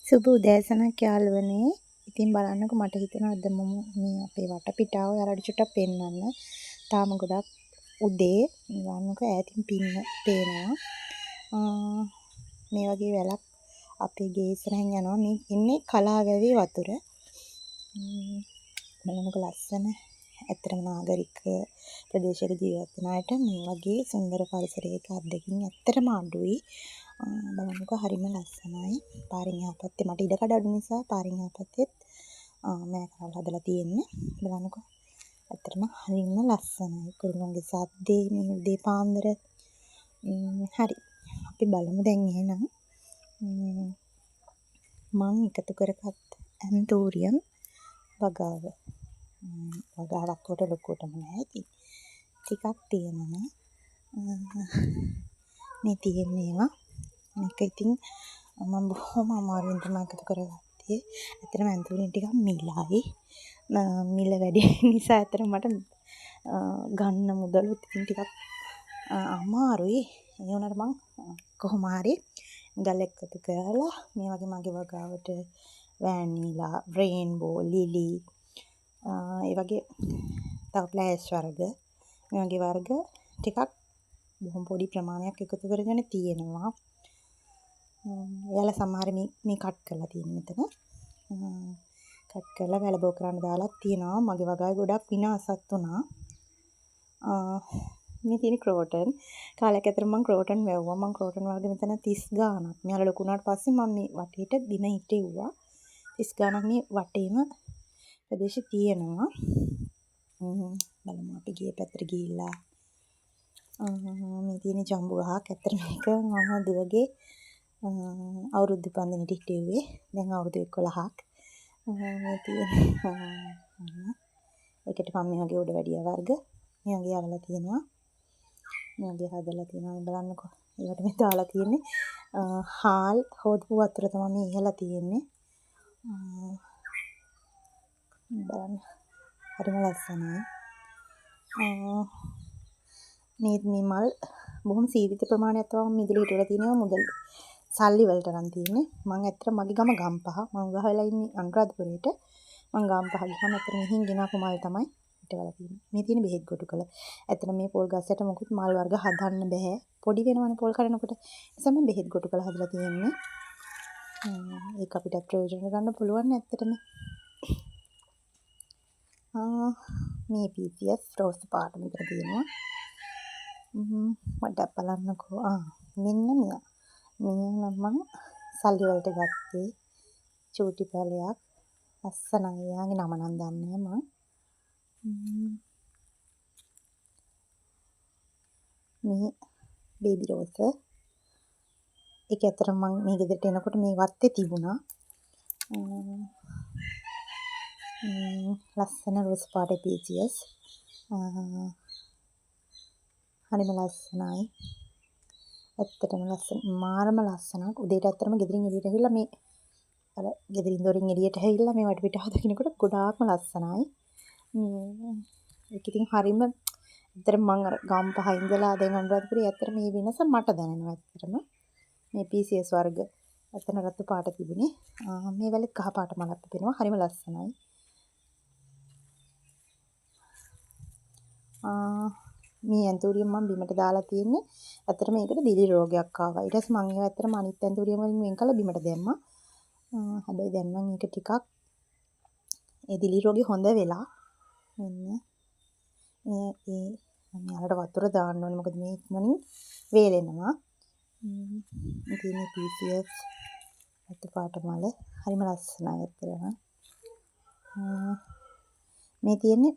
සුබ උදෑසනක් යාළුවනේ. ඉතින් බලන්නකෝ මට හිතෙනවා අද මම මේ අපේ වටපිටාව ඔයාලට චුට්ටක් පෙන්වන්න. තාම ගොඩක් උදේ බලන්නකෝ ඈතින් පින්න පේනවා. මේ වගේ වැලක් අපේ ගේ ඉස්සරහින් යනවා. මේ ඉන්නේ කලාවැවේ වතුර. බලන්නකෝ ලස්සන. ඇත්තටම නාගරික ප්‍රදේශයක ජීවත් වෙන අයට මේ වගේ සුන්දර පරිසරයක අත්දැකීම් ඇත්තටම අඩුයි. බලන්නකෝ හරිම ලස්සනයි. පාරෙන් එහා පැත්තේ මට ඉඩ කඩ අඩු නිසා පාරෙන් එහා පැත්තෙත් මෑ කරලා හදලා තියෙන්නේ. බලන්නකෝ ඇත්තටම හරිම ලස්සනයි. කුරුල්ලන්ගේ සද්දේ මේ උදේ පාන්දර. හරි. අපි බලමු දැන් එහෙනම් මම එකතු කරගත් ඇන්තෝරියම් වගාව. වගාවක් කොට ලොකුටම නෑ. ඉතින් ටිකක් තියෙනවා. මේ තියෙන්නේවා මේක ඉතින් මම බොහොම අමාරුවෙන් තමයි එකතු කරගත්තේ. ඇත්තටම ඇන්තෝරියම් ටිකක් මිලයි. මිල වැඩි නිසා ඇත්තටම මට ගන්න මුදලුත් ඉතින් ටිකක් අමාරුයි. ඒ වුණාට මං කොහොම හරි මුදල් එකතු කරලා මේ වගේ මගේ වගාවට වෑනිලා, රේන්බෝ, ලිලි ඒ වගේ තව ප්ලෑෂ් වර්ග මේ වගේ වර්ග ටිකක් බොහොම පොඩි ප්‍රමාණයක් එකතු කරගෙන තියෙනවා. එයාලා සමහර මේ කට් කරලා තියෙන මෙතන. කට් කරලා වැලබෝ කරන්න දාලා තියෙනවා. මගේ වගාවේ ගොඩක් විනාශත් වුණා. මේ තියෙන ක්‍රෝටන් කාලයක් ඇතර මම ක්‍රෝටන් වැව්වා. මම ක්‍රෝටන් වර්ග මෙතන 30 ගාණක්. මෙයාලා ලොකු වුණාට පස්සේ මම මේ වටේට බිම හිටෙව්වා. 30 ගාණක් මේ වටේම ප්‍රදේශෙ තියෙනවා. බලමු අපි ගිය පැත්තට ගිහිල්ලා. මේ තියෙන ජම්බු ගහක්. ඇත්තට මේක මම දුවගේ අවුරුදු පන්දිනේට හිටෙව්වේ. දැන් අවුරුදු 11ක්. මේ තියෙන ඒකට මම මේ වගේ උඩ වැඩිය වර්ග මේ වගේ අරලා තියෙනවා. මේ වගේ හදලා තියෙනවා. බලන්නකෝ. ඒකට මේ දාලා තියෙන්නේ හාල් හොදපු වතුර තමයි මේ ඉහලා තියෙන්නේ. බලන්න. හරිම ලස්සනයි. මේ මල් බොහොම සීමිත ප්‍රමාණයක් තමයි මිදුළු හිටවලා තියෙනවා. මුදල් සල්ලි වලට නම් තියෙන්නේ. මම ඇත්තට මගේ ගම ගම්පහ. මම ගහ වෙලා ඉන්නේ අනුරාධපුරේට. මම ගම්පහ ගිහම ඇත්තට මෙහින් ගෙනාපු මල් තමයි හිටවලා තියෙන්නේ. මේ තියෙන බෙහෙත් ගොටු කළ. ඇත්තට මේ පොල් ගස්සට මොකුත් මල් වර්ග හදන්න බෑ. පොඩි වෙනවනේ පොල් කඩනකොට. ඒ නිසා මම බෙහෙත් ගොටු කළ හදලා තියෙන්නේ. ඒක අපිට ප්‍රයෝජන ගන්න පුළුවන් ඇත්තටම. මේ PCS රෝස් පාට මෙතන තියෙනවා. මට බලන්නකෝ. මෙන්න මෙයා. මම සල්ලි වලට ගත්තේ චූටි පැලයක්. ලස්සනයි. යාගේ නම නම් දන්නේ නැහැ මම. මේ බේබි රෝස්. ඒක ඇත්තට මම මේ ගෙදරට එනකොට මේ වත්තේ තිබුණා. ලස්සන රෝස් පාට PCS. හරිම ලස්සනයි. ඇත්තටම ලස්සන මාරම ලස්සනක්. උදේට ඇත්තටම ගෙදරින් එළියට ඇවිල්ලා මේ අර ගෙදරින් දොරින් එළියට ඇවිල්ලා මේ වටපිටාව දකින්නකොට ගොඩාක්ම ලස්සනයි. ඒක ඉතින් හරිම ඇත්තටම මම අර ගම්පහ ඉඳලා දැන් අනුරාධපුරේ ඇත්තටම මේ වෙනස මට දැනෙනවා ඇත්තටම. මේ PCS වර්ග ඇත්තන රතු පාට තිබුණේ. මේ වැලෙත් කහ පාට මලක් තිබෙනවා. හරිම ලස්සනයි. මේ ඇන්තෝරියම් මම බිමට දාලා තියෙන්නේ. ඇත්තට මේකට දිලි රෝගයක් ආවා. ඊට පස්සේ මම ඒව ඇත්තටම අනිත් ඇන්තෝරියම් වලින් වෙන් කළා බිමට දැම්මා. හැබැයි දැන් නම් ඒක ටිකක් ඒ දිලි රෝගේ හොඳ වෙලා. මෙන්න මේ යාලට වතුර දාන්න ඕනේ. මොකද මේ ඉක්මනින් වේලෙනවා. ඉතින් මේ PCS රතු පාට මල හරිම ලස්සනයි ඇත්තටම. මේ තියෙන්නේ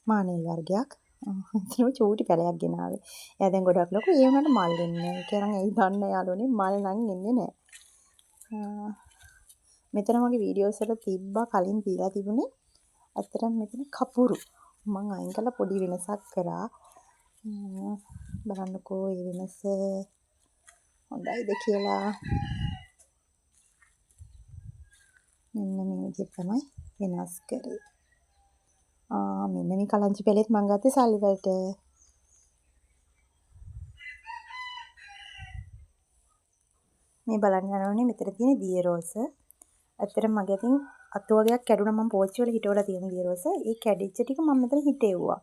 මානෙල් වර්ගයක්. ඉතින් චූටි පැලයක් ගෙනාවේ. එයා දැන් ගොඩක් ලොකු. ඒ වුණාට මල් එන්නේ නැහැ. ඒක නම් ඇයි දන්නේ යාළුවනේ මල් නම් එන්නේ නැහැ. මෙතන මගේ වීඩියෝස් වල තිබ්බා කලින් තියලා තිබුණේ. ඇත්තටම මෙතන කපුරු. මම අයින් කළා පොඩි වෙනසක් කරා. බලන්නකෝ මේ වෙනස හොඳයිද කියලා. මෙන්න මේ විදිහට තමයි වෙනස් කරේ. මෙන්න මේ කලංචි පැලෙත් මම ගත්තේ සල්ලි වලට. මේ බලන්න යනවනේ මෙතන තියෙන දිය රෝස. ඇත්තටම මගේ අතින් අතු වගේක් කැඩුනා මම පෝච්චි වල හිටවලා තියෙන දිය රෝස. ඒ කැඩිච්ච ටික මම මෙතන හිටෙව්වා.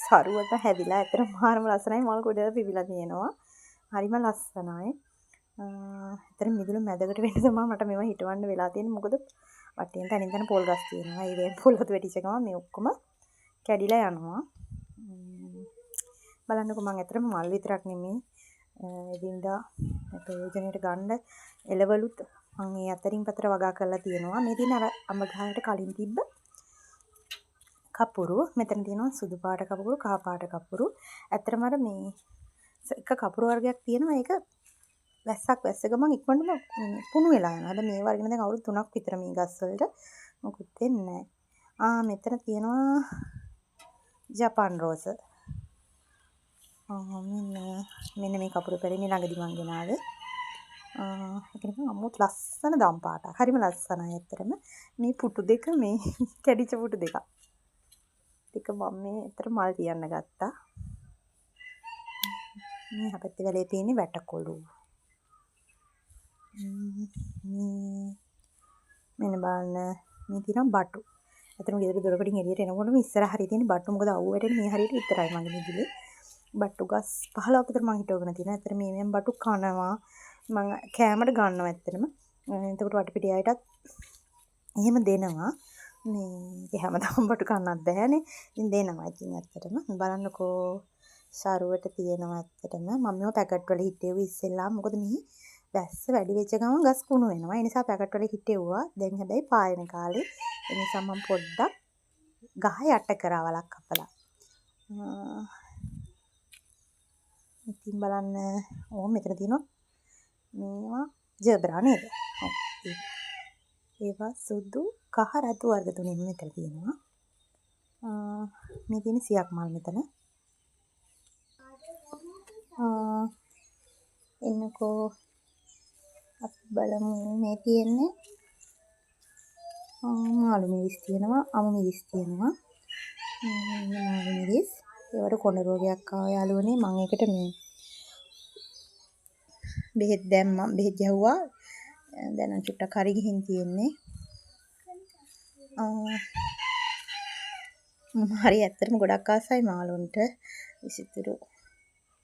සරුවට හැදිලා ඇත්තටම මාරම ලස්සනයි මල් ගොඩක් පිපිලා තියෙනවා. හරිම ලස්සනයි. ඇත්තටම මිදුළු මැදකට වෙන්න තමයි මට මේවා හිටවන්න වෙලා තියෙන්නේ. මොකද වටේන් තනින් තන පොල් ගස් තියෙනවා. ඒ වගේ පොල් වතු වැටිච්ච ගමන් මේ ඔක්කොම කැඩිලා යනවා. බලන්නකෝ මම ඇත්තටම මල් විතරක් නෙමෙයි එදින්දා ප්‍රයෝජනෙට ගන්න එළවලුත් මම ඒ අතරින් පතර වගා කරලා තියෙනවා. මේ තියෙන අර අඹ ගහකට කලින් තිබ්බ කපුරු. මෙතන තියෙනවා සුදු පාට කපුරු, කහ පාට කපුරු. ඇත්තටම අර මේ එක කපුරු වර්ගයක් තියෙනවා. ඒක වැස්සක් වැස්ස ගමන් ඉක්මනටම පුණු වෙලා යනවා. අද මේ වර්ගෙන දැන් අවුරුදු 3ක් විතර මේ ගස් වලට මොකුත් වෙන්නේ නැහැ. මෙතන තියෙනවා ජපාන් රෝස. මෙන්න මේ කපුරු පැරණි ළඟදි මං ගෙනාවේ. ඒක නිකන් අමුත් ලස්සන දම් පාටක්. හරිම ලස්සනයි ඇත්තටම. මේ පුටු දෙක මේ කැඩිච්ච පුටු දෙක. ටික මම මේ ඇත්තට මල් තියන්න ගත්තා. මේ හැපැත්තේ වැලේ තියෙන වැටකොළු. මෙන්න බලන්න මේ තියෙන බටු. ඇත්තටම ගෙදර දොරකඩින් එළියට එනකොටම ඉස්සරහ හරිය තියෙන බටු. මොකද අවුව වැටෙන්නේ මේ හරියට විතරයි මගේ නිදිලේ. බටු ගස් 15ක් විතර මං හිටවගෙන තියෙනවා. ඇත්තට මේ බටු කනවා. මං කෑමට ගන්නවා ඇත්තටම. එතකොට වටපිටියයටත් එහෙම දෙනවා. මේ හැමදාම බටු කන්නත් බෑනේ. ඉතින් දෙනවා. ඉතින් ඇත්තටම බලන්නකෝ සරුවට තියෙනවා ඇත්තටම. මම මේවා පැකට් වල හිටෙව්වා ඉස්සෙල්ලා. මොකද මේ වැස්ස වැඩි වෙච්ච ගමන් ගස් කුණු වෙනවා. ඒ නිසා පැකට් වල හිටෙව්වා. දැන් හැබැයි පායන කාලේ. ඒ නිසා මම පොඩ්ඩක් ගහ යට කරා වලක් කපලා. ඉතින් බලන්න මෙතන තියෙනවා මේවා ජබ්‍රා නේද? ඔව්. ඒවා සුදු කහ රතු වර්ග තුනෙන් මෙතන තියෙනවා. මේ තියෙන සියක් මල් මෙතන. එන්නකෝ අපි බලමු මේ තියෙන්නේ මාළු මිරිස් තියෙනවා, අමු මිරිස් තියෙනවා. මාළු මිරිස් ඒවට කොණ රෝගයක් ආව යාළුවනේ මම ඒකට මේ බෙහෙත් දැම්මා බෙහෙත් ගැහුවා දැන් චුට්ටක් හරි ගිහින් තියෙන්නේ මම හරි ඇත්තටම ගොඩක් ආසයි මාළුන්ට විසිතුරු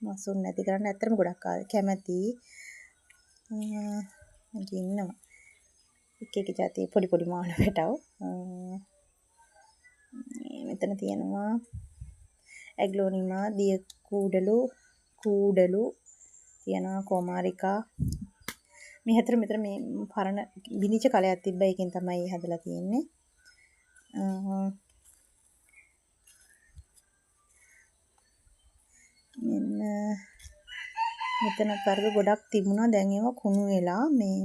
මසුන් නැති කරන්න ඇත්තටම ගොඩක් කැමැති ඉන්නවා එක එක જાතියේ පොඩි පොඩි මාළු පැටව මෙතන තියෙනවා ඇග්ලෝනිමා දිය කූඩලු තියෙනවා කොමාරිකා මේ හතර මෙතන මේ පරණ බිනිච්ච කලයක් තිබ්බා ඒකෙන් තමයි හදලා තියෙන්නේ මෙතන වර්ග ගොඩක් තිබුණා දැන් ඒවා කුණු වෙලා මේ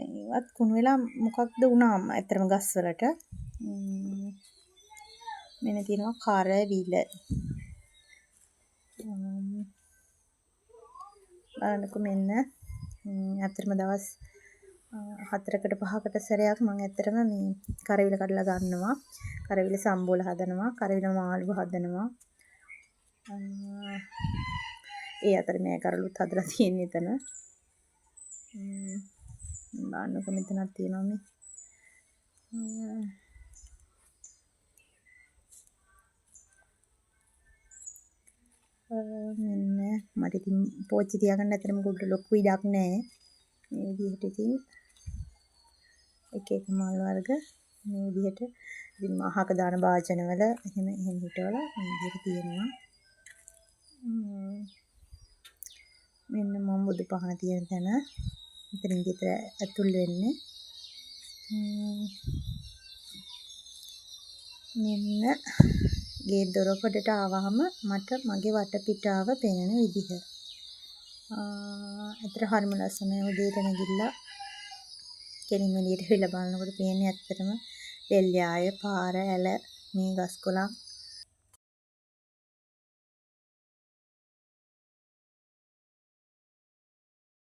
ඒවත් කුණු වෙලා මොකක්ද වුණාම ඇත්තටම ගස් වලට මෙන්න තියෙනවා කරවිල බලන්නකො මෙන්න ඇත්තටම දවස් 4කට 5කට සැරයක් මම ඇත්තටම මේ කරවිල කඩලා ගන්නවා කරවිල සම්බෝල හදනවා කරවිල මාළු හදනවා ඒ අතර මේ කරලුත් හදලා තියෙන එතන බලන්නකො මෙතනක් තියෙනවා මේ මෙන්න මට ඉතින් පෝච්චි තියාගන්න ඇතරම ගොඩ ලොකු ඉඩක් නැහැ මේ විදිහට ඉතින් එක එක මල් වර්ග මේ විදිහට ඉතින් අහක දාන භාජනවල එහෙම හිටවලා මේ විදිහට තියෙනවා මෙන්න මම බුදු පහන තියෙන තැන මෙතනින් ගෙදර ඇතුල් වෙන්නේ මෙන්න ගේ දොරකඩට ආවහම මට මගේ වටපිටාව පේන විදිහ. අතර හරිම ලස්සනයි උදේට නැගිටලා කෙලින්ම එළියට වෙලා බලනකොට පේන්නේ ඇත්තටම දෙල්යාය පාර ඇල මේ ගස් කොළන්